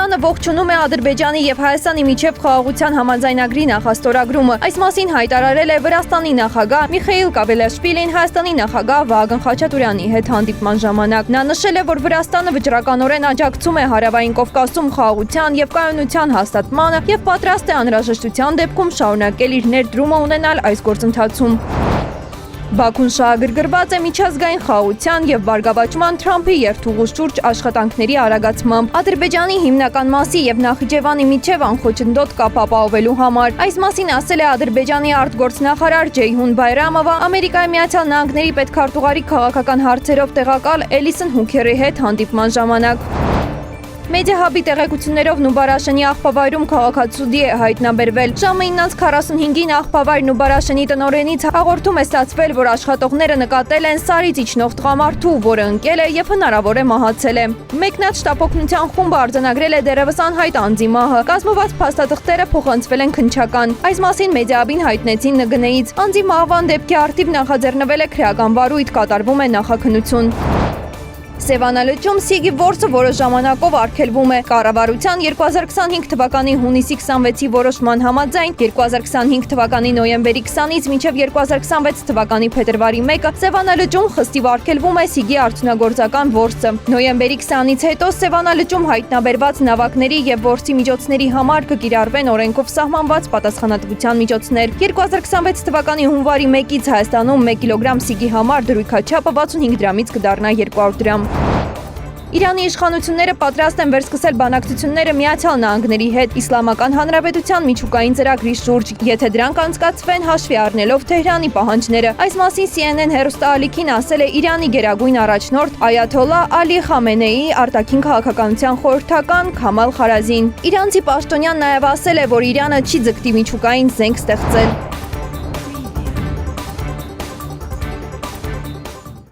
Իրանը ողջունում է Ադրբեջանի եւ Հայաստանի միջև խաղաղության համաձայնագրի նախաստորագրումը։ Այս մասին հայտարարել է Վրաստանի նախագահ Միխեիլ Կավելաշվիլին Հայաստանի նախագահ Վահագն Խաչատուրյանի հետ հանդիպման ժամանակ։ Նա նշել է, որ Վրաստանը վճռականորեն աջակցում է Հարավային Կովկասում խաղաղության եւ կայունության հաստատմանը եւ պատրաստ է անհրաժեշտության դեպքում շարունակել իր ներդրումը ունենալ այս գործընթացում։ Բաքուն շահագրգռված է միջազգային խաղաղության եւ բարգավաճման Թրամփի երթուղու շուրջ աշխատանքների արագացմամբ Ադրբեջանի հիմնական մասի եւ Նախիջևանի միջև անխոչնդոտ կապ ապահովելու համար։ Այս մասին ասել է Ադրբեջանի արտգործնախարար Ջեյհուն Բայրամովը Ամերիկայի Միացյալ Նահանգների պետքարտուղարի քաղաքական հարցերով տեղակալ Էլիսոն Հուքերի հետ հանդիպման ժամանակ։ Մեդիահաբի տեղեկություններով Նուբարաշենի աղբավայրում քաղաքացուդի է հայտնաբերվել։ Ժամը 9:45-ին աղբավայր Նուբարաշենի տնօրենից հաղորդում է ստացվել, որ աշխատողները նկատել են սարից իջնող տղամարդու, որը ընկել է եւ հնարավոր է մահացել է։ Մեկնած շտապօգնության խումբը արձանագրել է դեռևս անհայտ անձի մահը։ Կազմված փաստաթղթերը փոխանցվել են քննչական։ Այս մասին մեդիահաբին հայտնեցին ՆԳՆ-ից։ Անձի մահվան դեպքի առթիվ նախաձեռնվել է քրեական վարույթ, կատարվում է նախաքննություն։ Սևանալճում Սիգի որսը որոշ ժամանակով արգելվում է։ Կառավարության 2025 թվականի հունիսի 26-ի որոշման համաձայն 2025 թվականի նոյեմբերի 20-ից մինչև 2026 թվականի փետրվարի 1-ը Սևանալճում խստիվ արգելվում է Սիգի արդյունագործական որսը։ Նոյեմբերի 20-ից հետո Սևանալճում հայտնաբերված նավակների եւ որսի միջոցների համար կկիրառվեն օրենքով սահմանված պատասխանատվության միջոցներ։ 2026 թվականի հունվարի 1-ից Հայաստանում 1 կիլոգրամ Սիգի համար դրույքաչափը 65 դրամից կդառնա 200 դրամ։ Իրանի իշխանությունները պատրաստ են վերսկսել բանակցությունները Միացյալ Նահանգների հետ Իսլամական Հանրապետության միջուկային ծրագրի շուրջ, եթե դրանք անցկացվեն հաշվի առնելով Թեհրանի պահանջները։ Այս մասին CNN հեռուստաալիքին ասել է Իրանի գերագույն առաջնորդ Այաթոլլա Ալի Խամենեիի արտաքին քաղաքականության խորհրդական Քամալ Խարազին։ Իրանցի պաշտոնյան նաև ասել է, որ Իրանը չի ձգտի միջուկային զենք ստեղծել։